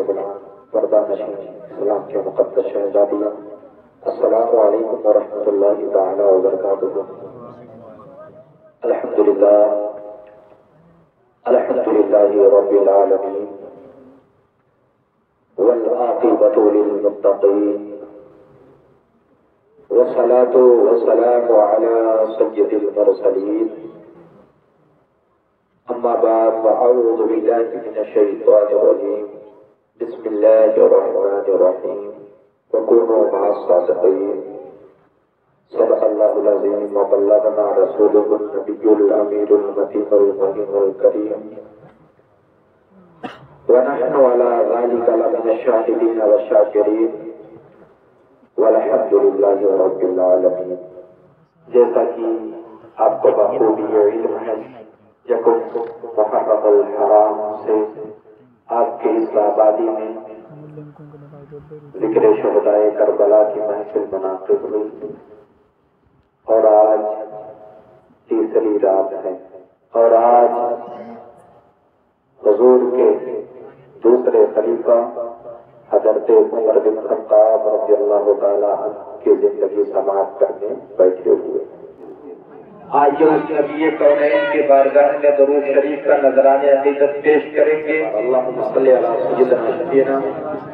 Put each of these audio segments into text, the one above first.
بلند پردہ نشین اسلام کے مقدس شہزادیاں، السلام علیکم ورحمۃ اللہ تعالی وبرکاتہ۔ الحمدللہ رب العالمین والعاقبۃ للمتقین والصلاة والسلام على سید المرسلین، اما بعد فاعوذ باللہ من الشیطان الرجیم، بسم اللہ الرحمن الرحیم، وکونوا مع الصادقین، صدق اللہ العظیم وبلغنا رسولہ النبی الامین المتین المبین الکریم، ونحن على ذلك لمن الشاہدین والشاکرین، والحمد للہ رب العالمین۔ جیسا کہ آپ کو بخوبی علم ہے، یکم محرم الحرام سے آپ کے اس آبادی میں ذکر شہدائے کربلا کی محفل منعقد ہوئی، اور آج تیسری رات ہے، اور آج حضور کے دوسرے خلیفہ حضرت عمر بن خطاب رضی اللہ تعالیٰ عنہ کی زندگی سماعت کرنے بیٹھے ہوئے۔ آئیے اس نبی کونین کے بارگاہ میں درود شریف کا نذرانِ عقیدت پیش کریں گے۔ اللہم صلی علی سیدنا نبینا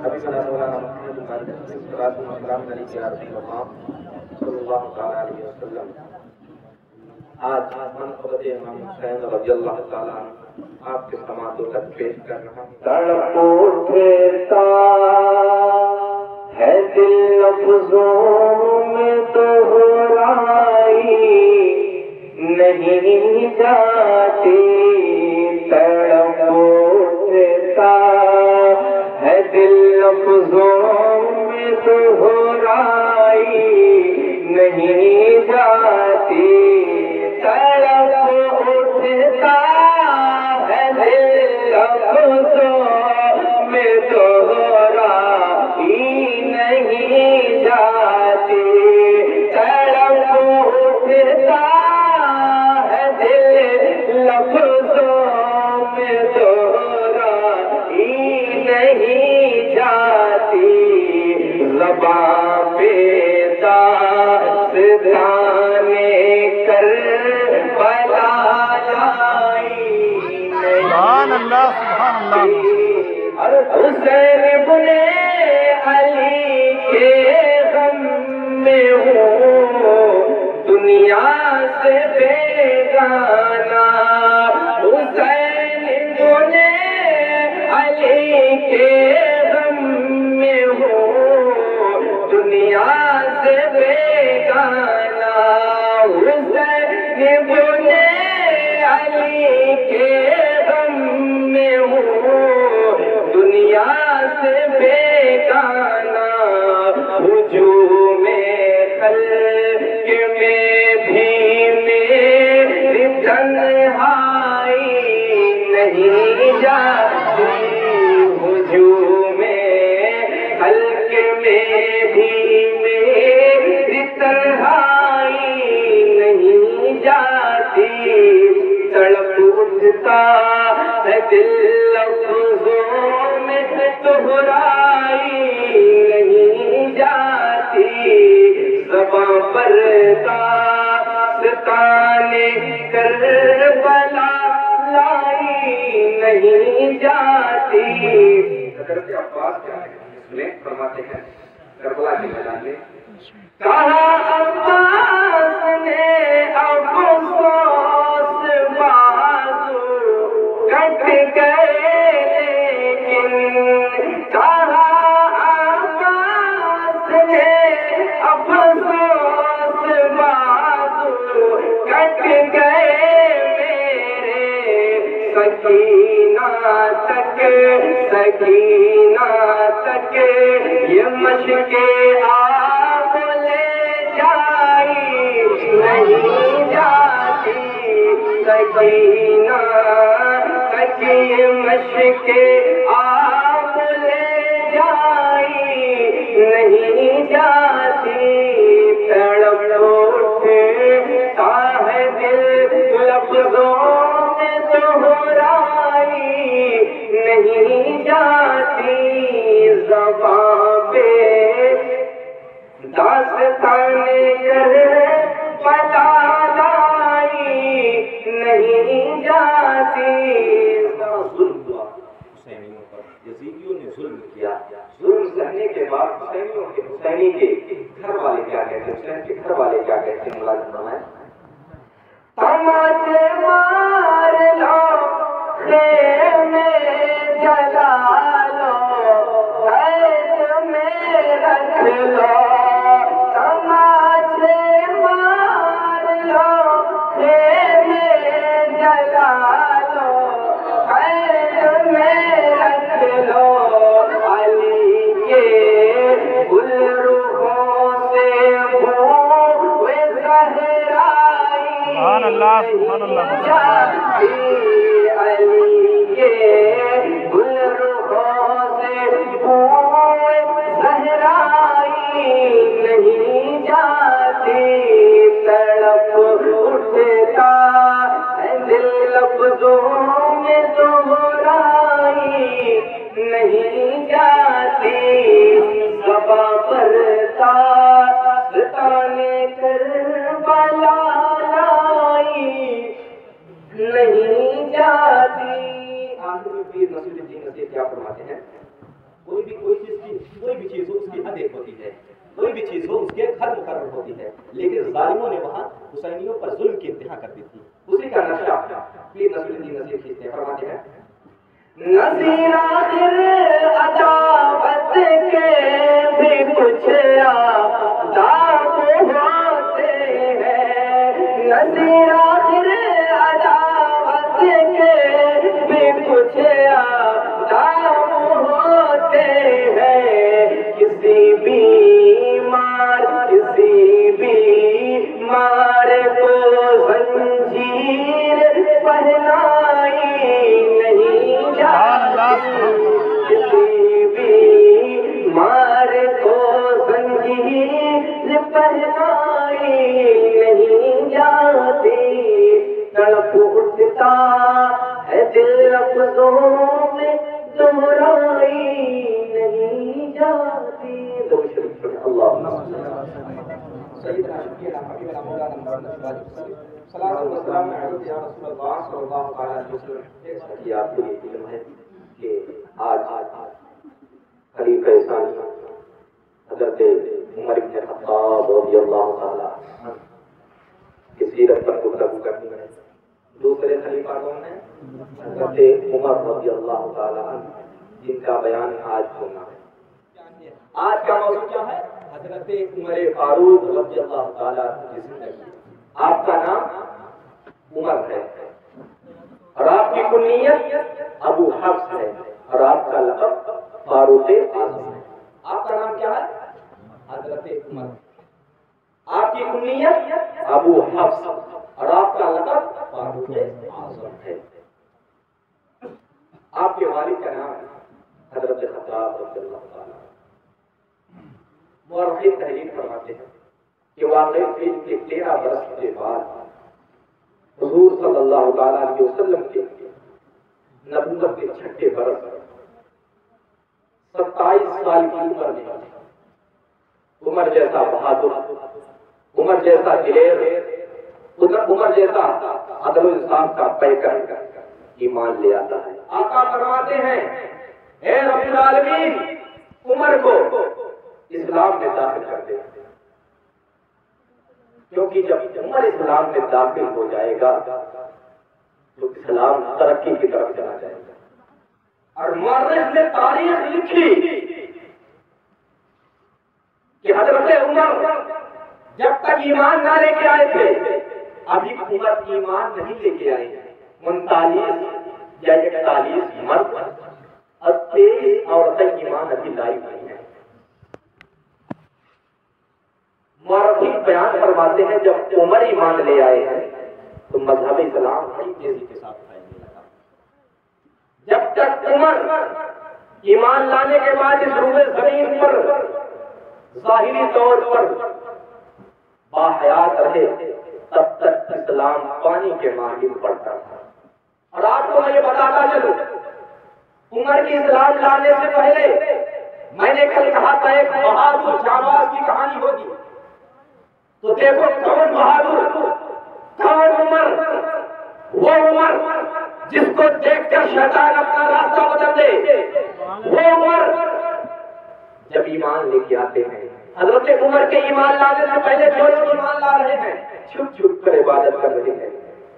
حبیبنا مولانا محمد صلی اللہ علیہ وسلم۔ آج منقبت امام حسین رضی اللہ تعالیٰ عنہ آپ کے سماعتوں تک پیش کر رہا ہوں۔ تڑپ اٹھتا ہے دل لفظوں میں دہرائی نہیں جاتی، تڑپ اٹھتا ہے دل لفظوں میں دہرائی نہیں جاتی، تڑپ اٹھتا ہے دل لفظوں میں دہرائی نہیں جاتی، تڑپ اٹھتا لفظوں میں دہرائی نہیں جاتی، زبان پہ داستانے کربلا لائی سبحان اللہ سبحان اللہ۔ حسین بن علی کے غم میں ہوں دنیا سے بیگانہ، حسین بن علی کے غم میں ہوں دنیا سے بیگانہ، حسین بن علی کے غم میں ہوں دنیا سے بیگانہ، ہجوم خلق میں بھی میری تنہائی نہیں جاتی، ہجوم خلق میں بھی میری تنہائی نہیں جاتی، تڑپ اٹھتا ہے دل لفظوں میں دہرائی نہیں جاتی، زباں پر داستانے کربلا لائی نہیں جاتی۔ حضرت عباس کیا ہے اس میں فرماتے ہیں کربلا کے میدان میں، کہا عباس نے افسوس بازو کٹ گئے، لیکن کہا عباس نے افسوس بازو کٹ گئے میرے، سکینہ تک یہ مشکے آپ لے جائی نہیں جاتی، سکینہ تک یہ مشکے آپ لے جائی نہیں جاتی، تڑپ اٹھتا ہے دل لفظوں میں دہرائی نہیں جاتی، ستانے کر بلا لائی نہیں جاتی. ظلم ہوا حسینیوں پر، یزیدیوں نے ظلم کیا. ظلم کرنے کے بعد حسینی کے گھر والے کیا کہتے ہیں، حسین کے گھر والے کیا کہتے ہیں، ملازم فرمائیں. تماچے مار لو خیمے جلا لو قید میں رکھ لو. تماچے مار لو خیمے جلا لو قید میں رکھ لو. علی کے گل رخوں سے بوئے زہرائی سبحان اللہ سبحان اللہ. علی کے گل رخوں سے بوئے زہرائی نہیں جاتی. تڑپ اٹھتا ہے دل لفظوں میں دہرائی نہیں جاتی. صبا پر ستانے کر بلا نہیں جاتی. آخر میں پیر نصیر الدین نصیر کیا فرماتے ہیں، کوئی بھی چیز ہو اس کی حد ایک ہوتی ہے، کوئی بھی چیز ہو اس کی حد مقرر ہوتی ہے، لیکن ظالموں نے وہاں حسینیوں پر ظلم کی انتہا کر دی تھی. اسی کا نقشہ پیر نصیر الدین نصیر کھینچتے ہیں. فرماتے ہیں نصیر آخر عداوت کے بھی کچھ آداب ہوتے ہیں. نصیر آخر عداوت کے بھی کچھ آداب ہوتے ہیں. کسی بیمار کو زنجیر پہنائی نہیں جاتی. کسی بیمار کو زنجیر پہنائی نہیں جاتی. تڑپ اٹھتا ہے دل لفظوں میں دہرائی نہیں جاتی. سیدنا شفیعنا حبیبنا مولانا محمد صلاۃ والسلام علیہ یا رسول اللہ صلی اللہ علیہ وسلم. جیسا کہ آپ کو یہ علم ہے کہ آج خلیفہ ثانی حضرت عمر بن خطاب رضی اللہ تعالی عنہ کی سیرت پر گفتگو کرنی ہے. دوسرے خلیفہ کون ہیں؟ حضرت عمر رضی اللہ تعالی عنہ، جن کا بیان آج ہونا ہے. آج کا موضوع کیا ہے؟ حضرت عمر فاروق رضی اللہ تعالیٰ کی زندگی. آپ کا نام عمر ہے اور آپ کی کنیت ابو حفص ہے اور آپ کا لقب فاروق اعظم ہے. آپ کا نام کیا ہے؟ حضرت عمر. آپ کی کنیت ابو حفص اور آپ کا لقب فاروق اعظم ہے. آپ کے والد کا نام حضرت خطاب رضی اللہ تعالیٰ. مورخین تحریر فرماتے ہیں کہ واقعی کے 13 برس کے بعد حضور صلی اللہ تعالیٰ علیہ وسلم کے نبوت کے 6 برس 27 سال کی عمر میں عمر جیسا بہادر، عمر جیسا دلیر، عمر جیسا عدل و انصاف کا پیکر ایمان لے آتا ہے. آقا فرماتے ہیں اے رب العالمین عمر کو اسلام میں داخل کر دے، کیونکہ جب عمر اسلام میں داخل ہو جائے گا تو اسلام ترقی کی طرف چلا جائے گا. اور مورخ نے تاریخ لکھی کہ حضرت عمر جب تک ایمان نہ لے کے آئے تھے، ابھی عمر ایمان نہیں لے کے آئے. 39 یا 41 مرد اور 23 عورتیں ایمان ابھی لائی نہیں ہیں. مورخین بیان فرماتے ہیں جب عمر ایمان لے آئے ہیں تو مذہب اسلام بڑی تیزی کے ساتھ پھیلنے لگا. جب تک عمر ایمان لانے کے بعد اس روئے زمین پر ظاہری طور پر باحیات رہے، تب تک اسلام پانی کے مانند بڑھتا تھا. اور آپ کو میں یہ بتاتا چلوں، عمر کی اسلام لانے سے پہلے میں نے کل کہا تھا ایک بہادر جانباز کی کہانی ہوگی. تو دیکھو کون بہادر، کون عمر، وہ عمر جس کو دیکھ کر شیطان اپنا راستہ بدل دے، وہ عمر جب ایمان لے کے آتے ہیں۔ حضرت عمر کے ایمان لانے سے پہلے جو لوگ ایمان لا رہے ہیں چھپ چھپ کر عبادت کر رہے ہیں،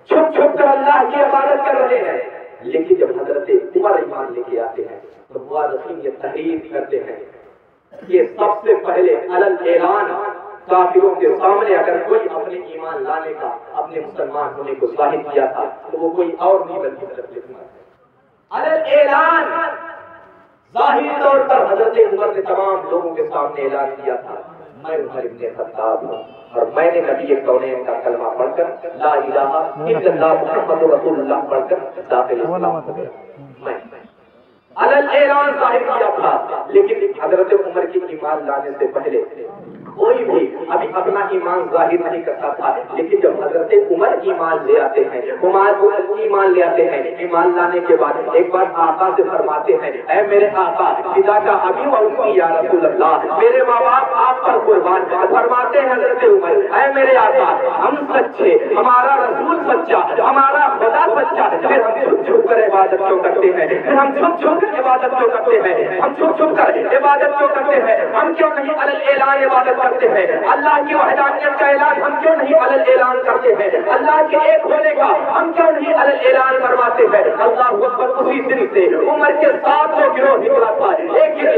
چھپ چھپ کر اللہ کی عبادت کر رہے ہیں، لیکن جب حضرت عمر ایمان لے کے آتے ہیں تو مورخین یہ تحریر کرتے ہیں کہ سب سے پہلے علل اعلان کافروں کے سامنے اگر کوئی اپنے ایمان لانے کا، اپنے مسلمان ہونے کو ظاہر کیا تھا تو وہ کوئی اور نہیں بلکہ حضرت عمر ہے۔ علل اعلان ظاہری طور پر حضرت عمر نے تمام لوگوں کے سامنے اعلان کیا تھا، میں عمر ابن خطاب ہوں اور میں نے نبی کونین کا کلمہ پڑھ کر لا الہ الا اللہ محمد رسول اللہ پڑھ کر داخل اسلام ہو گیا۔ میں علل اعلان ظاہر کیا تھا، لیکن حضرت عمر کی ایمان لانے سے پہلے کوئی بھی ابھی اپنا ایمان ظاہر نہیں کرتا تھا، لیکن جب حضرت عمر ایمان لے آتے ہیں، ایمان لے آتے ہیں، ایمان لانے کے بعد ایک بار آقا سے فرماتے ہیں اے میرے آقا فدا کا ابھی و امی یا رسول اللہ، میرے ماں باپ آپ پر قربان۔ فرماتے ہیں حضرت عمر اے میرے آقا ہم سچے، ہمارا رسول سچا، ہمارا خدا سچا، پھر ہم چھپ چھپ کر عبادت کیوں کرتے ہیں، پھر ہم چھپ چھپ کر عبادت کیوں کرتے ہیں، ہم چھپ چھپ کر عبادت کیوں کرتے ہیں، ہم کیوں نہیں علل اعلان عبادت کرتے ہیں، اللہ کی وحدانیت کا اعلان ہم کیوں نہیں علل اعلان کرتے ہیں، اللہ کے ایک ہونے کا ہم کیوں نہیں علل اعلان کرواتے ہیں۔ اللہ اکبر۔ اسی دن سے عمر کے ساتھ دو گروہ نکلا تھا،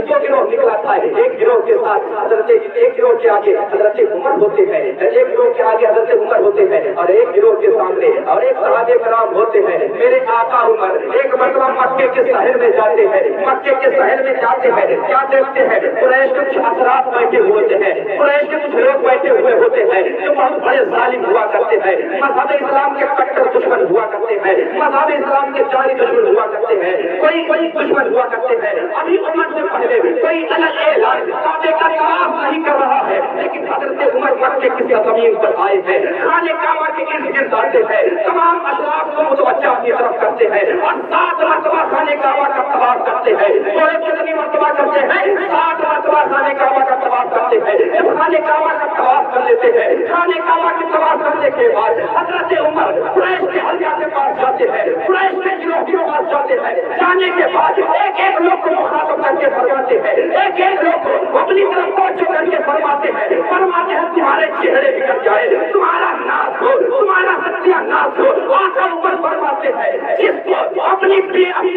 دو گروہ نکلا تھا، ایک گروہ کے ساتھ حضرت، ایک گروہ کے آگے حضرت عمر ہوتے ہیں، ایک گروہ کے آگے حضرت عمر ہوتے ہیں اور ایک گروہ کے سامنے اور ایک صحابہ کرام ہوتے ہیں۔ میرے آقا عمر ایک مرتبہ مکے کے شہر میں جاتے ہیں، مکے کے شہر میں جاتے ہیں، کیا دیکھتے ہیں قریش کے کچھ اثرات بیٹھے ہوتے ہیں، قریش کے کچھ لوگ بیٹھے ہوئے ہوتے ہیں جو بہت بڑے ظالم ہوا کرتے ہیں، مذہب اسلام کے کٹر دشمن ہوا کرتے ہیں، مذہب اسلام کے جاری دشمن ہوا کرتے ہیں، کوئی دشمن ہوا کرتے ہیں۔ ابھی عمر سے پہلے کوئی علل اعلان کعبے کا طواف نہیں کر رہا ہے، لیکن حضرت عمر مکے کی زمین پر آئے ہیں، خانہ کعبہ کے ارد گرد آتے ہیں، تمام اشراف کو متوجہ کی طرف کرتے ہیں اور 7 مرتبہ خانہ کعبہ کا طواف کرتے ہیں، تھوڑے کتنی مرتبہ کرتے ہیں 7 مرتبہ خانہ کعبہ کا طواف کرتے ہیں۔ جب خانہ کعبہ کا طواف کر لیتے ہیں، خانہ کعبہ کے طواف کرنے کے بعد حضرت عمر قریش کے حلقہ کے پاس جاتے ہیں، قریش کے گروہ کے پاس جاتے ہیں، جانے کے بعد ایک ایک لوگ کو مخاطب کر کے فرماتے ہیں، ایک ایک لوگ کو اپنی طرف توجہ کر کے فرماتے ہیں تمہارے چہرے بگڑ جائے، تمہارا ناز ہو، تمہارا ستیہ ناز ہو۔ آقا عمر فرماتے ہیں جس کو اپنے بیٹے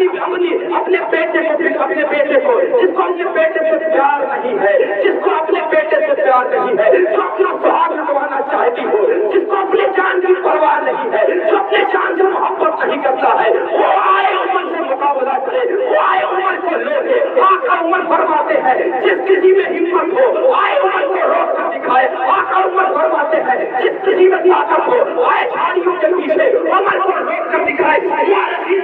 کو جس کو اپنے بیٹے سے پیار نہیں ہے، جس کو اپنے بیٹے سے پیار نہیں ہے، جو اپنا سہاگ نبھانا چاہتی ہو، جس کو اپنی جان کی پرواہ نہیں ہے، جو اپنے جان سے محبت نہیں کرتا ہے، وہ آئے عمر سے مقابلہ کرے، وہ آئے عمر کو لے لے۔ آقا عمر فرماتے ہیں جس کسی میں ہمت ہو آئے عمر کو روک کر دکھائے۔ آقا عمر فرماتے ہیں جس کسی میں طاقت ہو آئے جھاڑیوں کے پیچھے عمر کو روک کر دکھائے۔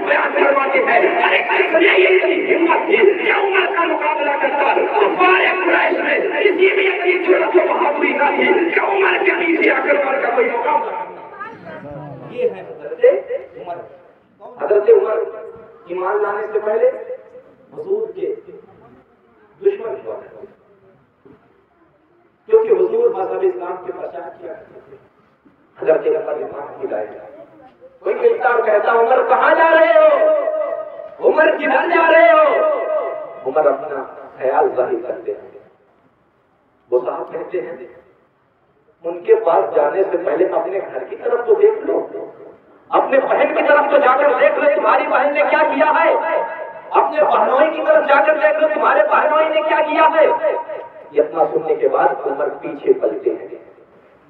بیان فرماتے ہیں ارے کس نے یہ ہمت تھی کہ عمر کا مقابلہ کرتا، کفار قریش میں کسی بھی اتنی جرأت و بہادری نہ تھی کہ عمر کے پیچھے آ کر عمر کا کوئی مقابلہ کرتا۔ یہ ہے حضرت عمر۔ حضرت عمر ایمان لانے سے پہلے حضور کے دشمن ہوا کرتے تھے، کیونکہ حضور مذہب اسلام کے پرچار کیا کرتے تھے۔ حضرت عمر ایمان کی لائے کوئی ملتا اور کہتا عمر کہاں جا رہے ہو، عمر کدھر جا رہے ہو؟ عمر اپنا خیال ظاہر کرتے ہیں، وہ صاحب کہتے ہیں ان کے پاس جانے سے پہلے اپنے گھر کی طرف تو دیکھ لو، اپنے بہن کی طرف تو جا کر دیکھ لو تمہاری بہن نے کیا کیا ہے، اپنے بہنوئی کی طرف جا کر دیکھ لو تمہارے بہنوئی نے کیا کیا ہے۔ اتنا سننے کے بعد عمر پیچھے پلٹے ہیں،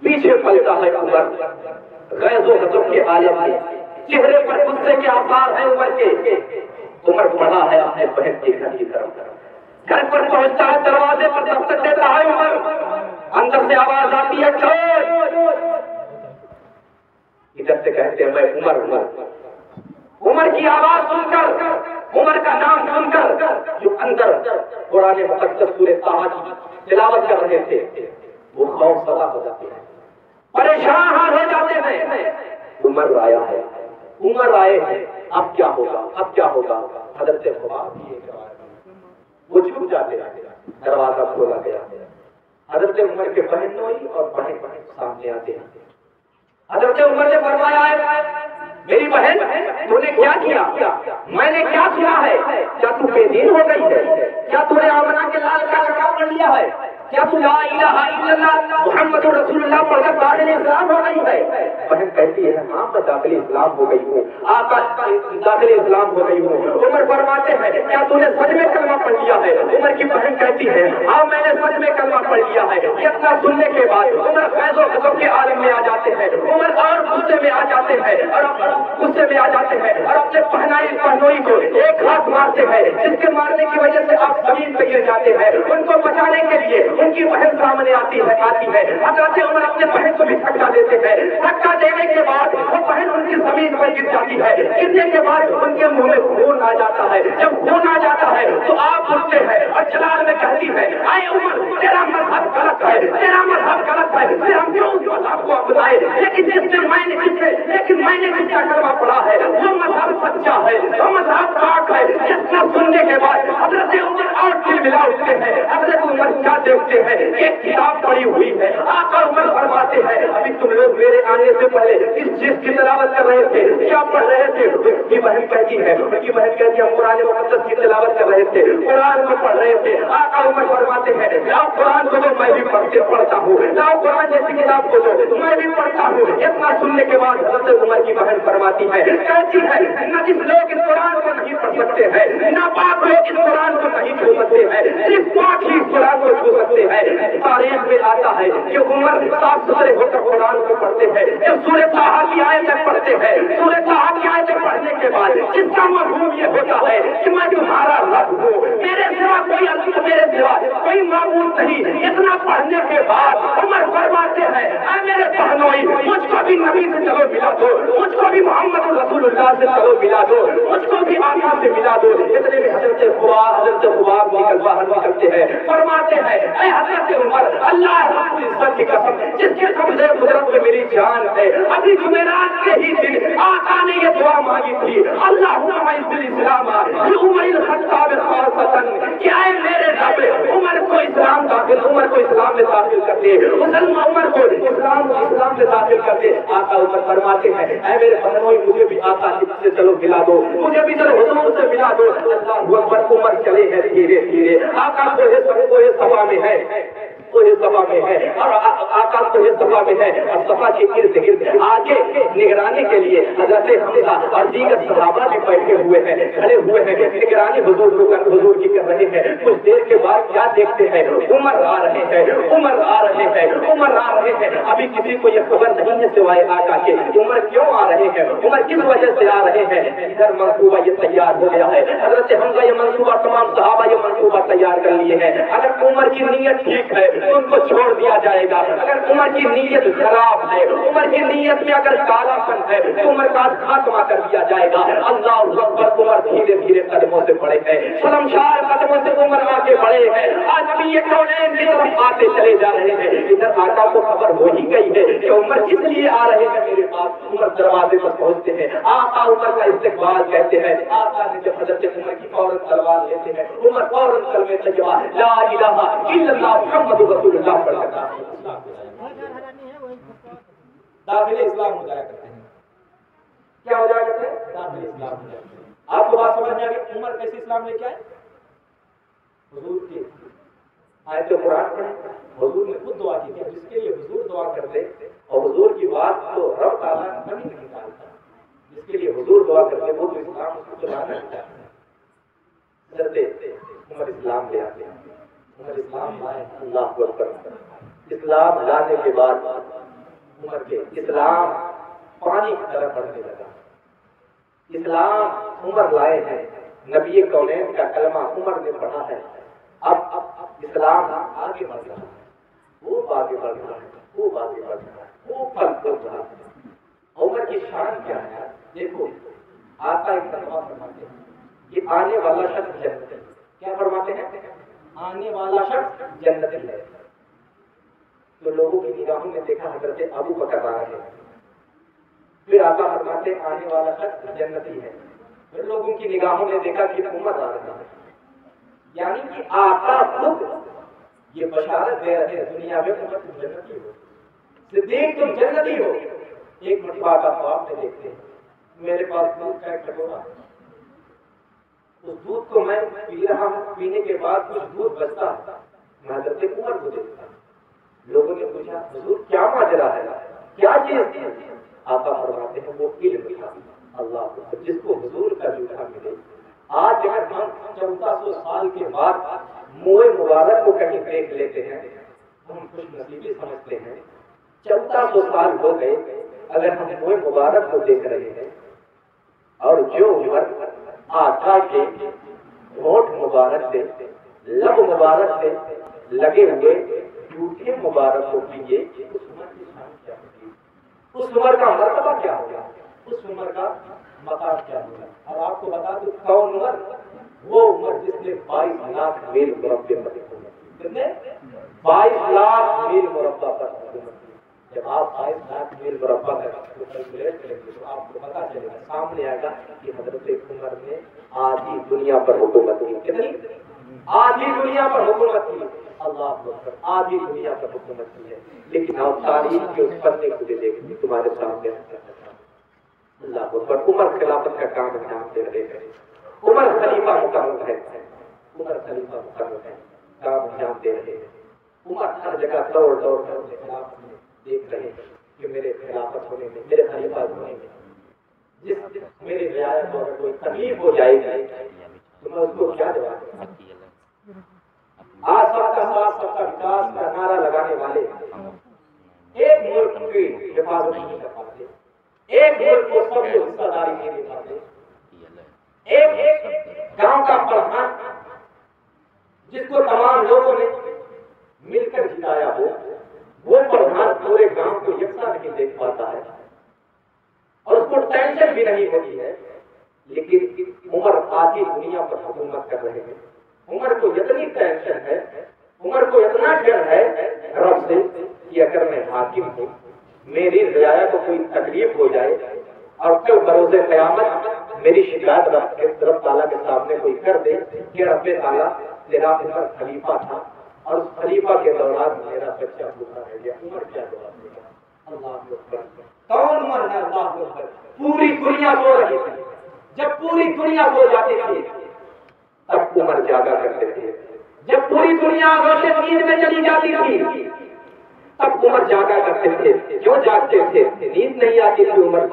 پیچھے پلٹا ہے عمر، غیظ و غضب کے عالم میں، چہرے پر غصے کے آثار ہیں عمر کے۔ عمر بڑھا ہے اپنے بہن کے گھر کی طرف، گھر پر پہنچتا ہے، دروازے پر دستک دیتا ہے عمر، اندر سے آواز آتی ہے کھول۔ ادھر سے کہتے ہیں میں عمر ہوں۔ عمر کی آواز سن کر، عمر کا نام سن کر جو اندر قرآن مقدس سورہ طٰہٰ کی تلاوت کر رہے تھے وہ خوف زدہ ہو جاتے ہیں، پریشان ہو جاتے ہیں۔ عمر آیا ہے، عمر آئے ہیں، اب کیا ہوگا، اب کیا ہوگا؟ حضرت خباب بھی ایک وہ چھپ جاتے ہیں، دروازہ کھولا گیا، حضرت عمر کے بہن نوئی اور بہن سامنے آتے ہیں. حضرت عمر نے فرمایا ہے میری بہن تو نے کیا کیا؟ میں نے کیا سنا ہے؟ کیا تو بے دین ہو گئی ہے؟ کیا تو نے آمنہ کے لال کا لقب پڑھ لیا ہے؟ کیا تو لا الہ الا اللہ محمد رسول اللہ پڑھ کر داخل اسلام ہو گئی ہے؟ بہن کہتی ہے ہاں میں داخل اسلام ہو گئی ہوں. آقا داخل اسلام ہو گئی ہوں. عمر فرماتے ہیں کیا تو نے سچ میں کلمہ پڑھ لیا ہے؟ عمر کی بہن کہتی ہے ہاں میں نے سچ میں کلمہ پڑھ لیا ہے. اتنا سننے کے بعد عمر فیض و غضب کے عالم میں آ جاتے ہیں. عمر اور غصے میں آ جاتے ہیں اور اپنے پہنوئی کو ایک ہاتھ مارتے ہیں جس کے مارنے کی وجہ سے آپ زمین پہ گر جاتے ہیں. ان کو بچانے کے لیے ان کی بہن سامنے آتی ہے. حضرت عمر اپنے بہن کو بھی دھکا دیتے ہیں. دھکا دینے کے بعد وہ بہن ان کی زمین پر گر جاتی ہے. گرنے کے بعد ان کے منہ میں خون آ جاتا ہے. جب خون آ جاتا ہے تو آپ اٹھتے ہیں اور جلال میں کہتی ہے اے عمر تیرا مذہب غلط ہے, تیرا مذہب غلط ہے, پھر ہم کیوں اس مذہب کو اپنائے؟ لیکن جس نے میں نے جس کا کلمہ پڑھا ہے وہ مذہب سچا ہے, وہ مذہب پاک ہے. جس کا سننے کے بعد حضرت عمر اور دل ملا اٹھتے ہیں. حضرت عمر کیا دیکھتے ہیں ایک کتاب پڑی ہوئی ہے. آقا عمر فرماتے ہیں ابھی تم لوگ میرے آنے سے پہلے اس چیز کی تلاوت کر رہے تھے, کیا پڑھ رہے تھے؟ کی بہن کہتی ہے ہم قرآن مقدس کی تلاوت کر رہے تھے, قرآن کو پڑھ رہے تھے. آقا عمر فرماتے ہیں لاؤ قرآن کو تو میں بھی پڑھتا ہوں, لاؤ قرآن جیسی کتاب کو تو میں بھی پڑھتا ہوں. اتنا سننے کے بعد حضرت عمر کی بہن فرماتی ہے کہتی ہے نہ جس لوگ اس قرآن کو نہیں پڑھ سکتے ہیں نہ پاک لوگ اس قرآن کو نہیں چھو سکتے ہیں, صرف پاک ہی اس قرآن کو چھو سکتے ہیں. تاریخ میں آتا ہے کہ عمر صاف ستھرے ہو کر قرآن کو پڑھتے ہیں. جب سورہ طٰہٰ کی آیتیں پڑھتے ہیں, سورہ طٰہٰ کی آیتیں پڑھنے کے بعد جس کا مفہوم یہ ہوتا ہے کہ میں تمہارا رب ہوں, میرے سوا کوئی معبود نہیں. اتنا پڑھنے کے بعد عمر فرماتے ہیں اے میرے بہنوئی مجھ کو بھی نبی سے چلو ملا دو, مجھ کو بھی محمد رسول اللہ سے چلو ملا دو, مجھ کو بھی آقا سے ملا دو. اتنے میں حضرت خباب نکل باہر نکلتے ہیں. فرماتے ہیں اے حضرت عمر اللہ رب العزت کی قسم جس کے قبضے قدرت میں میری جان ہے, ابھی جمعرات کے ہی دن آقا نے یہ دعا مانگی تھی اللہم اعز الاسلام بعمر الخطاب خاصۃ کہ اے میرے رب عمر کو اسلام میں داخل کر دے, عمر کو اسلام میں داخل کر دے. آقا عمر فرماتے ہیں اے میرے بہنوئی مجھے بھی آقا سے چلو ملا دو, مجھے بھی چلو حضور سے ملا دو. اللہ اکبر. عمر چلے ہیں دھیرے دھیرے. آقا کو یہ صفا میں ہے اور آقا کو یہ صفا میں ہے اور صفا کے ارد گرد آگے نگرانی کے لیے حضرت حمزہ اور دیگر صحابہ بھی بیٹھے ہوئے ہیں, کھڑے ہوئے ہیں, نگرانی حضور کی کر رہے ہیں. کچھ دیر کے بعد کیا دیکھتے ہیں عمر آ رہے ہیں. ابھی کسی کو یہ خبر نہیں ہے سوائے آقا کے عمر کیوں آ رہے ہیں, عمر کس وجہ سے آ رہے ہیں. ادھر منصوبہ یہ تیار ہو گیا ہے. حضرت حمزہ یہ منصوبہ, تمام صحابہ یہ منصوبہ تیار کر لیے ہیں. اگر عمر کی نیت ٹھیک ہے ان کو چھوڑ دیا جائے گا. اگر عمر کی نیت خراب ہے, عمر کی نیت میں اگر کالا پن ہے تو عمر کا خاتمہ کر دیا جائے گا. اللہ اکبر. عمر دھیرے دھیرے قدموں سے بڑھے ہیں, شرمشار قدموں سے عمر آگے بڑھے ہیں. آج ابھی یہ کونین کی طرف آتے چلے جا رہے ہیں. ادھر آقا کو خبر ہو ہی گئی ہے کہ عمر کس لیے آ رہے ہیں میرے پاس. عمر دروازے پر پہنچتے ہیں. آقا عمر کا استقبال کہتے ہیں. آقا نے جب حضرت عمر کی فوراً تلوار لیتے ہیں, عمر فوراً کلمہ طیبہ لا الہ الا اللہ محمد رسول اللہ پڑھتا ہے. داخل اسلام ہو جایا کرتے ہیں. کیا ہو جایا کرتے ہیں؟ داخل اسلام ہو جایا کرتے ہیں. آپ کو بات سمجھ میں آ گئی عمر کیسے اسلام لے کے آئے؟ حضور کی آیت قرآن میں حضور نے خود دعا کی تھی, جس کے لیے حضور دعا کرتے اور حضور کی بات تو رب تعالیٰ نہیں نکالتا, جس کے لیے حضور دعا کرتے وہ تو اسلام کو چلانا چاہتا ہے. عمر اسلام لے آتے ہیں. عمر اسلام لائے. اللہ اکبر. اسلام لانے کے بعد عمر کے اسلام پانی کی طرح بڑھنے لگا. اسلام عمر لائے ہیں, نبی کونین کا کلمہ عمر نے پڑھا ہے. اب اسلام آگے بڑھ رہا ہے, وہ آگے بڑھ رہا ہے, وہ پھل پھول رہا ہے. عمر کی شان کیا ہے دیکھو. آقا ایک کلمہ فرماتے ہیں یہ آنے والا شخص جنت ہے. کیا فرماتے ہیں؟ آنے والا شخص جنت ہے. تو لوگوں کی نگاہوں میں دیکھا حضرت ابو بکر آ رہے ہیں. پھر آقا فرماتے ہیں آنے والا شخص جنتی ہے. پھر لوگوں کی نگاہوں نے دیکھا کہ عمر آ رہا ہے. یعنی کہ آقا خود یہ بشارت دے رہے ہیں دنیا میں عمر تم جنتی ہو، صدیق تم جنتی ہو۔ ایک مرتبہ کا خواب میں دیکھتے ہیں، میرے پاس دودھ کا ایک کٹورا، اس دودھ کو میں پی رہا ہوں، پینے کے بعد کچھ دودھ بچتا ہے، میں حضرت عمر کو دیکھتا ہوں۔ لوگوں نے پوچھا حضور کیا ماجرا ہے، کیا چیز تھی؟ آقا فرماتے ہیں وہ علم تھا۔ اللہ جس کو حضور کا جھوٹا ملے۔ آج اگر ہم 1400 سال کے بعد منہ مبارک کو کہیں دیکھ لیتے ہیں ہم خوش نصیبی سمجھتے ہیں۔ 1400 سال ہو گئے اگر ہم منہ مبارک کو دیکھ رہے ہیں، اور جو عمر آقا کے ہونٹ مبارک سے، لب مبارک سے لگے ہوئے جھوٹے مبارک کو پیے، اس عمر کی شان کیا ہوگی، اس عمر کا مرتبہ کیا ہوگا، اس عمر کا مقام کیا ہوگا۔ اور آپ کو بتا دوں کون عمر؟ وہ عمر جس نے 22 لاکھ میل مربع پر حکومت کی۔ 22 لاکھ میل مربع پر حکومت کی۔ جب آپ 22 لاکھ میل مربع کا کیلکولیٹ کریں گے تو آپ کو پتا چلے گا، سامنے آئے گا کہ حضرت عمر نے آدھی دنیا پر حکومت کی۔ کتنی؟ آدھی دنیا پر حکومت کی۔ اللہ اکبر، آدھی دنیا پر حکومت کی ہے۔ لیکن آپ تاریخ کے اس پنے کو دیکھیں تمہارے سامنے اللہ اکبر، عمر خلافت کا کام انجام دے رہے ہیں، عمر خلیفہ مقرر ہے، عمر خلیفہ مقرر ہے، کام انجام دے رہے ہیں۔ عمر ہر جگہ دوڑ دوڑ کر اپنے خلافت میں دیکھ رہے ہیں کہ میرے خلافت ہونے میں، میرے خلیفہ ہونے میں جس میرے رعایت کو اگر کوئی تکلیف ہو جائے گی تو میں اس کو کیا جواب دوں؟ آج سب کا ساتھ سب کا وکاس کا نعرہ لگانے والے ایک ملک کی حفاظت نہیں کر پاتے، ایک ملک کو سب کو حصہ داری نہیں دے پاتے، ایک گاؤں کا پردھان جس کو تمام لوگوں نے مل کر جتایا ہو، وہ پردھان پورے گاؤں کو یکساں نہیں دیکھ پاتا ہے اور اس کو ٹینشن بھی نہیں ہوتی ہے۔ لیکن عمر آدھی دنیا پر حکومت کر رہے ہیں، عمر کو اتنی ٹینشن ہے، عمر کو اتنا ڈر ہے رب سے کہ اگر میں حاکم ہوں، میری رعایا کو کوئی تکلیف ہو جائے اور کل بروز قیامت میری شکایت رب تعالیٰ کے سامنے کوئی کر دے کہ رب تعالیٰ تیرا عمر خلیفہ تھا اور اس خلیفہ کے دوران میرا بچہ بھوکا رہ گیا، عمر کیا جواب دے گا؟ اللہ اکبر، کون عمر ہے؟ اللہ اکبر، پوری دنیا سو رہی تھی، جب پوری دنیا سو جاتی تھی تب عمر جاگا کرتے تھے، جب پوری دنیا روشن نیند میں چلی جاتی تھی تب عمر جاگا کرتے تھے۔ کیوں جاگتے تھے؟ نیند نہیں آتی تھی عمر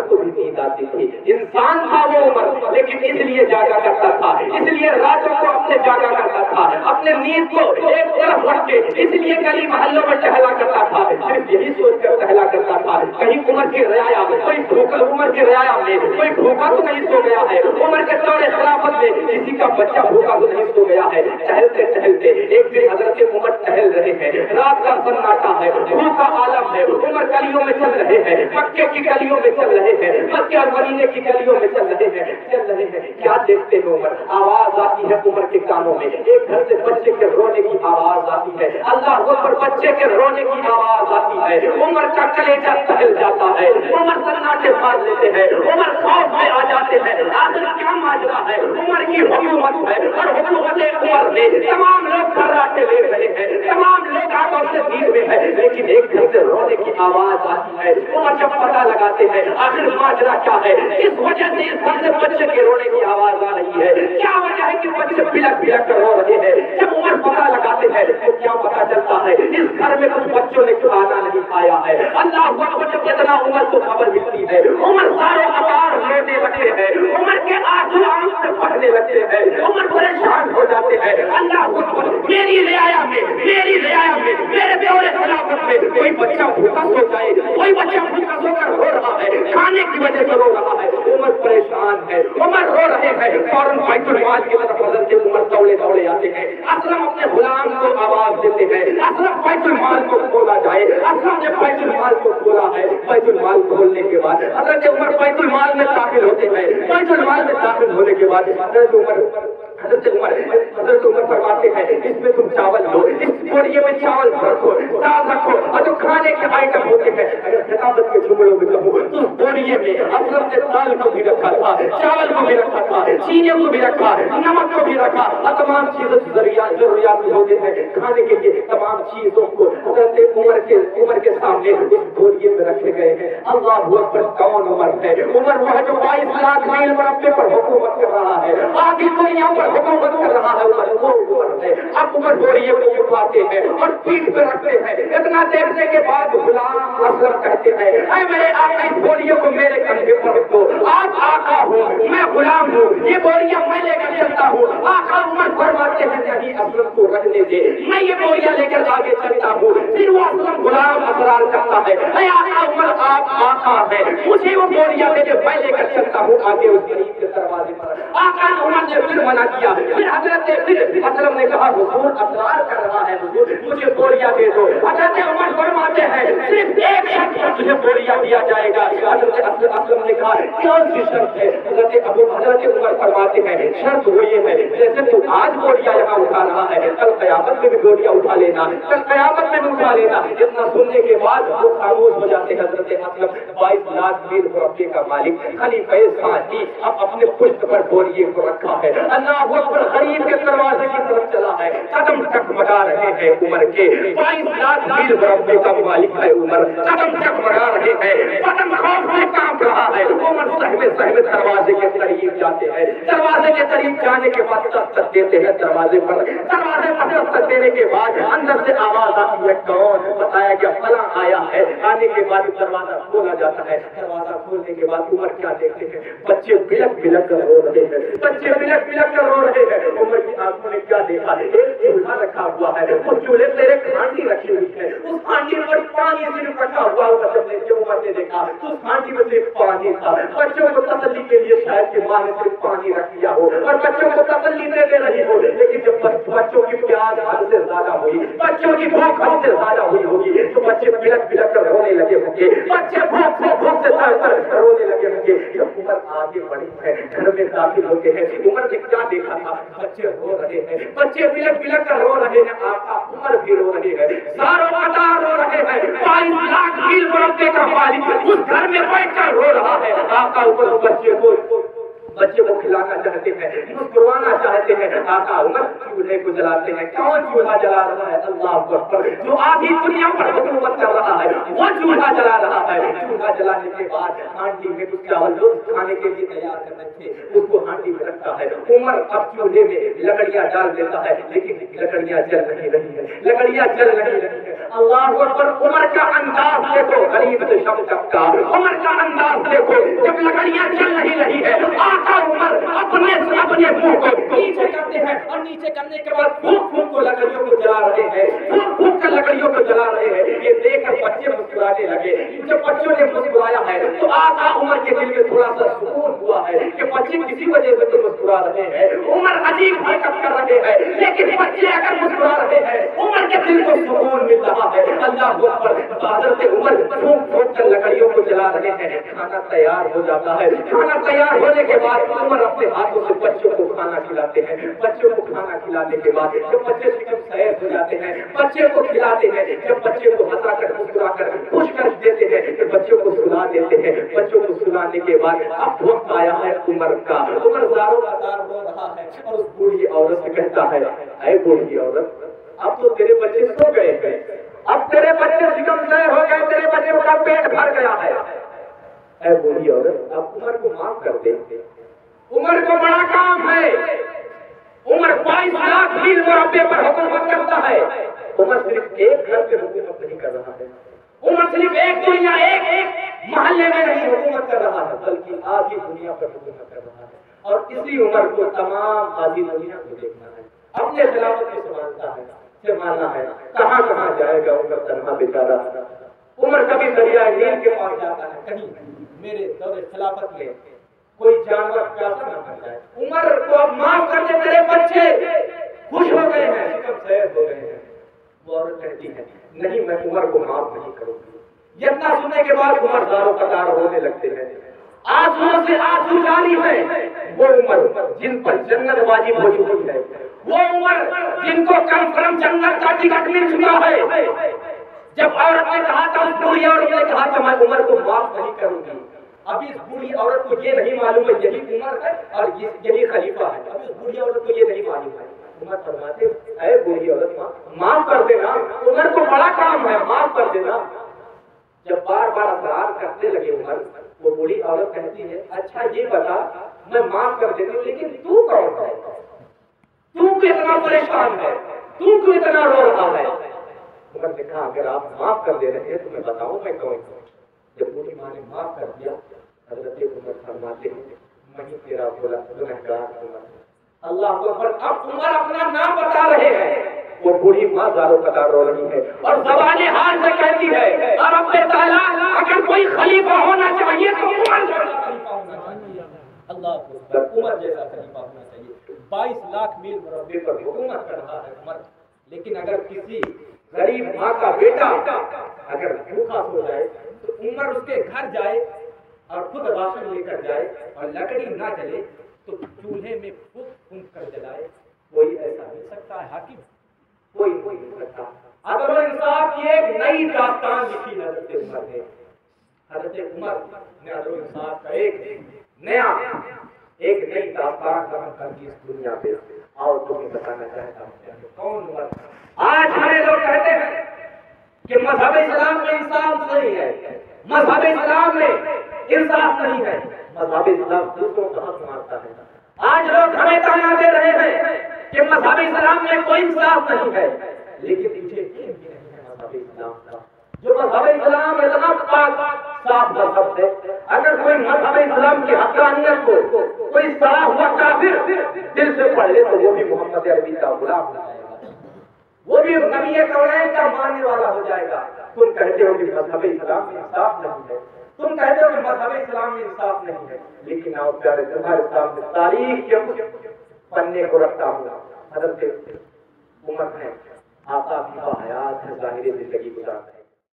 کو بھی نیند آتی تھی۔ انسان تھا وہ عمر، لیکن اس لیے جاگا کرتا تھا، اس لیے راتوں کو اپنے جاگا کرتا تھا، اپنے نیند کو ایک طرف رکھ کے اس لیے گلی محلوں میں ٹہلا کرتا تھا، صرف یہی سوچ کر ٹہلا کرتا تھا کہیں عمر کی رعایا کوئی بھوکا، عمر کی رعایا میں کوئی بھوکا تو نہیں سو گیا ہے، عمر کے دور خلافت میں کسی کا بچہ بھوکا تو نہیں سو گیا ہے۔ ٹہلتے ٹہلتے ایک دن حضرت عمر ٹہل رہے ہیں، رات کا سناٹا ہے، بھوک کا عالم ہے، عمر گلیوں میں چل رہے ہیں، مکے کی گلیوں میں چل رہے ہیں، مکے اور مدینے کی گلیوں میں چل رہے ہیں، کیا دیکھتے ہیں عمر؟ آواز آتی ہے عمر کے کانوں میں، ایک گھر سے بچے کے رونے کی آواز آتی ہے، اللہ اکبر، بچے کے رونے کی آواز آتی ہے، عمر کا کلیجہ ٹہل جاتا ہے، عمر سناٹے مار لیتے ہیں، عمر خوف میں آ جاتے ہیں، آخر کیا ماجرا ہے؟ عمر کی حکومت ہے اور حکومت عمر میں تمام لوگ خراٹے لے رہے ہیں، تمام لوگ آنکھوں سے دید میں ہے، لیکن ایک گھر سے رونے کی آواز آتی ہے۔ عمر جب پتہ لگاتے ہیں آخر ماجرا کیا ہے، اس وجہ سے اس گھر سے بچے کے رونے کی آواز آ رہی ہے، کیا وجہ ہے کہ بچے بلک بلک کر رو رہے ہیں؟ جب عمر پتہ لگاتے ہیں تو کیا پتہ چلتا ہے اس گھر میں کچھ بچوں نے کھانا نہیں کھایا ہے۔ اللہ کو جب اتنا عمر کو خبر ملتی ہے، عمر سارے اپار لینے لگتے ہیں، عمر کے آنسو آنکھ سے بہنے لگتے ہیں، عمر پریشان ہو جاتے ہیں۔ اللہ اکبر، میری رعایا میں میرے بیورے خلافت میں کوئی بچہ بھوکا سو جائے، کوئی بچہ بھوکا سو کر رو رہا ہے، کھانے کی وجہ سے رو رہا ہے، عمر پریشان ہے، عمر رو رہے ہیں، فوراً بیت المال کی طرف حضرت عمر دوڑے دوڑے آتے ہیں۔ اسلم اپنے غلام کو آواز دیتے ہیں، اسلم بیت المال کو کھولا جائے۔ اسلم نے بیت المال کو کھولا ہے، بیت المال کھولنے کے بعد حضرت عمر بیت المال میں داخل ہوتے ہیں، بیت المال میں داخل ہونے کے بعد حضرت عمر حضرت عمر فرماتے ہیں اس میں تم چاول لو، اس بوریے میں چاول رکھو، دال رکھو، اور جو کھانے کے آئٹم ہوتے ہیں اگر خطابت کے جملوں میں کہوں تو اس بوریے میں اصل سے دال کو بھی رکھا تھا، چاول کو بھی رکھا تھا، چینے کو بھی رکھا، نمک کو بھی رکھا، اور تمام چیزوں ضروریات ہوتے ہیں کھانے کے لیے، تمام چیزوں کو حضرت عمر کے سامنے اس بوریے میں رکھے گئے ہیں۔ اللہ اکبر، کون عمر ہے؟ عمر وہ ہے جو 22 لاکھ میل مربع پر حکومت کر رہا ہے، آدھی دنیا پر حکومت کر رہا ہے۔ عمر وہ عمر ہے۔ اب عمر بوریے کو اٹھاتے ہیں اور پیٹھ پہ رکھتے ہیں، اتنا دیکھنے کے بعد غلام اسلم کہتے ہیں اے میرے آقا اس بوریے کو میرے کندھے پر رکھ دو، آپ آقا ہوں میں غلام ہوں، یہ بوریا میں لے کر چلتا ہوں۔ آقا عمر فرماتے ہیں نہیں اسلم کو رکھنے دے، میں یہ بوریا لے کر آگے چلتا ہوں۔ پھر وہ اسلم غلام اسرار کرتا ہے اے آقا عمر آپ آقا ہے، مجھے وہ بوریا دے دے میں لے کر چلتا ہوں آگے اس غریب کے دروازے پر۔ آقا عمر نے پھر منع کیا، پھر حضرت اسلم نے کہا حضور اسرار کر رہا ہے، حضور مجھے بوریا دے دو۔ حضرت عمر فرماتے ہیں صرف ایک شخص کو تجھے بوریا دیا جائے گا۔ حضرت اسلم نے کہا کون سی شرط ہے؟ حضرت عمر فرماتے ہیں شرط وہ یہ ہے جیسے تو آج بوریا یہاں اٹھا رہا ہے کل قیامت میں بھی بوریا اٹھا لینا، کل قیامت میں بھی اٹھا لینا۔ اتنا سننے کے بعد وہ خاموش ہو جاتے ہیں۔ حضرت اسلم 22 لاکھ میل مربع کا مالک خلیفہ ثانی اب اپنے پشت پر بوریے کو رکھا ہے، اللہ اکبر، غریب کے دروازے کی طرف چلا ہے، قدم ٹکمٹا رہے ہیں عمر کے 22 لاکھ میل مربع کا مالک ہے عمر، قدم ٹکمٹا رہے ہیں، قدم خوف سے کانپ رہا ہے۔ عمر سہمے دروازے کے قریب جاتے ہیں، دروازے کے قریب جانے کے بعد دستک دیتے ہیں دروازے پر، دروازے پر دستک دینے کے بعد اندر سے آواز آتی ہے کون؟ بتایا کہ فلاں آیا ہے۔ آنے کے بعد دروازہ کھولا جاتا ہے، دروازہ کھولنے کے بعد عمر کیا دیکھتے ہیں؟ بچے بلک بلک کر رو رہے ہیں، بچے بلک بلک کر رو رہے ہیں۔ عمر کی آنکھوں نے کیا دیکھا؟ ایک چولہا رکھا ہوا ہے، اس چولہے پر ایک ہانڈی رکھی ہوئی ہے، اس ہانڈی پر پانی صرف رکھا ہوا ہے۔ جب عمر نے دیکھا تو اس ہانڈی میں صرف پانی تھا۔ بچوں کو تسلی کے لیے شاید کہ ماں نے صرف پانی رکھ دیا ہو اور بچوں کو تسلی دے رہی ہو، لیکن جب بچوں کی پیاس حد سے زیادہ ہوئی، بچوں کی بھوک حد سے زیادہ ہوئی ہوگی تو بچے بلک بلک کر رونے لگے ہوں گے، بچے بھوک سے تڑپ کر رونے لگے ہوں گے۔ جب عمر آگے بڑھی ہے، گھر میں داخل ہوتے ہیں، عمر نے کیا دیکھا تھا؟ بچے رو رہے ہیں، بچے بلک بلک کر رو رہے ہیں، آقا عمر بھی رو رہے ہیں، ساروں قطار رو رہے ہیں۔ 22 لاکھ میل مربع کا مالک اس گھر میں بیٹھ کر رو رہا ہے۔ آقا عمر بچے کو کھلانا چاہتے ہیں، مسکرانا چاہتے ہیں، آقا عمر چولہے کو جلاتے ہیں۔ کون چولہا جلا رہا ہے؟ اللہ اکبر، جو آدھی دنیا پر حکومت کر رہا ہے وہ چولہا جلا رہا ہے۔ چولہا جلانے کے بعد ہانڈی میں کچھ چاول جو کھانے کے لیے تیار کرنے تھے اس کو ہانڈی میں رکھتا ہے۔ عمر اب چولہے میں لکڑیاں ڈال دیتا ہے، لیکن لکڑیاں جل نہیں رہی ہے، لکڑیاں جل نہیں رہی ہے۔ اللہ اکبر، عمر کا انداز دیکھو، غریب سے شب تک کا عمر کا انداز دیکھو، جب لکڑیاں جل نہیں رہی ہے آقا عمر اپنے منہ کو نیچے کرتے ہیں اور نیچے کرنے کے بعد پھونک پھونک کو لکڑیوں کو جلا رہے ہیں، پھونک پھونک کر لکڑیوں کو جلا رہے ہیں۔ یہ دیکھ کر بچے مسکرانے لگے۔ جب بچوں نے مسکرایا ہے تو آقا عمر کے دل میں تھوڑا سا سکون ہوا ہے کہ بچے کسی وجہ سے تو مسکرا رہے ہیں، عمر عجیب حرکت کر رہے ہیں، لیکن بچے اگر مسکرا رہے ہیں عمر کے دل کو سکون مل رہا ہے۔ اللہ اکبر، حضرت عمر پھونک پھونک کر لکڑیوں کو جلا رہے ہیں۔ کھانا تیار ہو جاتا ہے، کھانا تیار ہونے کے بعد عمر اپنے ہاتھوں سے بچوں کو کھانا کھلاتے ہیں۔ بچوں کو کھانا کھلانے کے بعد جب بچے شکم سیر ہو جاتے ہیں بچے کو کھلاتے ہیں، جب بچے کو ہنسا کر مسکرا کر خوش کر دیتے ہیں کہ بچوں کو سلا دیتے ہیں۔ بچوں کو سلانے کے بعد اب وقت آیا ہے عمر کا۔ عمر زاروں قطار رو رہا ہے اور اس بوڑھی عورت سے کہتا ہے اے بوڑھی عورت، اب تو تیرے بچے سو گئے ہیں، اب تیرے بچے شکم سیر ہو گئے، تیرے بچوں کا پیٹ بھر گیا ہے، اے بوڑھی عورت اب عمر کو معاف کر دے۔ عمر کو بڑا کام ہے، عمر 22 لاکھ میل مربع پر حکومت کرتا ہے۔ عمر صرف ایک گھر پہ حکومت نہیں کر رہا ہے، عمر صرف ایک دنیا ایک محلے میں نہیں حکومت کر رہا ہے، بلکہ آدھی دنیا پر حکومت کر رہا ہے۔ اور اسی عمر کو تمام آدھی دنیا کو دیکھنا ہے، اپنے خلافت کو سنبھالنا ہے۔ کہاں کہاں جائے گا عمر تنہا بیچارہ؟ عمر کبھی دریائے نیل کے پاس جاتا ہے، کہیں میرے دور خلافت میں کوئی جانور پیاسا نہ مر جائے، عمر کو اب معاف کر دے، تیرے بچے خوش ہو گئے ہیں، شکم سیر ہو گئے ہیں۔ وہ عورت کہتی ہے نہیں میں عمر کو معاف نہیں کروں گی۔ اتنا سننے کے بعد عمر زاروں قطار ہونے لگتے ہیں۔ آنسوؤں سے آنسو جاری ہے، وہ عمر جن پر جنت واجب ہو چکی ہے، وہ عمر جن کو کنفرم جنت کا ٹکٹ مل چکا ہے۔ جب عورت نے کہا تھا، اس بوڑھی عورت نے کہا تھا میں عمر کو معاف نہیں کروں گی، ابھی اس بوڑھی عورت کو یہ نہیں معلوم ہے یہی عمر ہے اور یہی خلیفہ ہے، ابھی اس بوڑھی عورت کو یہ نہیں معلوم ہے۔ عمر فرماتے اے بوڑھی عورت معاف کر دینا، عمر کو بڑا کام ہے، معاف کر دینا۔ جب بار بار اصرار کرتے لگے عمر، وہ بوڑھی عورت کہتی ہے اچھا یہ بتا میں معاف کر دیتی ہوں لیکن تو کون ہے، تو کیوں اتنا پریشان ہے، تو کیوں اتنا رو رہا ہے؟ عمر نے کہا اگر آپ معاف کر دے رہے ہیں تو میں بتاؤں میں کون ہوں۔ جب بوڑھی ماں نے معاف کر دیا، حضرت عمر فرماتے ہیں میں ہی تیرا بولا گنہگار عمر۔ اللہ اکبر، اب عمر اپنا نام بتا رہے ہیں، وہ بوڑھی ماں زاروں قدار رو رہی ہے اور زبان حال سے کہتی ہے اور رب تعالیٰ اگر کوئی خلیفہ ہونا چاہیے تو عمر جیسا خلیفہ ہونا چاہیے۔ اللہ اکبر، عمر جیسا خلیفہ ہونا چاہیے۔ 22 لاکھ میل مربع پر حکومت کر رہا ہے عمر، لیکن اگر کسی غریب ماں کا بیٹا اگر بھوکا ہو جائے تو عمر اس کے گھر جائے اور خود راشن لے کر جائے اور لکڑی نہ جلے تو چولہے میں پھونک پھونک کر جلائے۔ کوئی ایسا مل سکتا ہے حاکم؟ کوئی نہیں مل سکتا۔ عدل و انصاف کی ایک نئی داستان لکھی حضرت عمر نے۔ حضرت عمر نے عدل و انصاف کا ایک نئی داستان ختم کر دی اس دنیا پہ۔ اور تمہیں بتانا چاہتا ہوں کون عمر۔ آج ہمیں لوگ کہتے ہیں کہ مذہب اسلام میں انصاف نہیں ہے، مذہب اسلام میں انصاف نہیں ہے، مذہب اسلام دوسروں کا حق مارتا ہے۔ آج لوگ ہمیں تانا دے رہے ہیں کہ مذہب اسلام میں کوئی انصاف نہیں ہے، لیکن پیچھے علم بھی نہیں ہے مذہب اسلام کا۔ جو مذہب اسلام اتنا پاک صاف مذہب ہے، اگر کوئی مذہب اسلام کی حقانیت کو کوئی سڑا ہوا کافر دل سے پڑھ لے تو وہ بھی محمد عربی کا غلام ہو جائے گا، وہ بھی نبی کونین کا ماننے والا ہو جائے گا۔ تم کہتے ہو کہ مذہب اسلام میں انصاف نہیں ہے، تم کہتے ہو کہ مذہب اسلام میں انصاف نہیں ہے، لیکن آؤ پیارے تمہارے سامنے تاریخ کے کچھ پنے کو رکھتا ہوں۔ حضرت عمر ہے، آقا کی حیات ہے، ظاہری زندگی گزار رہے ہیں۔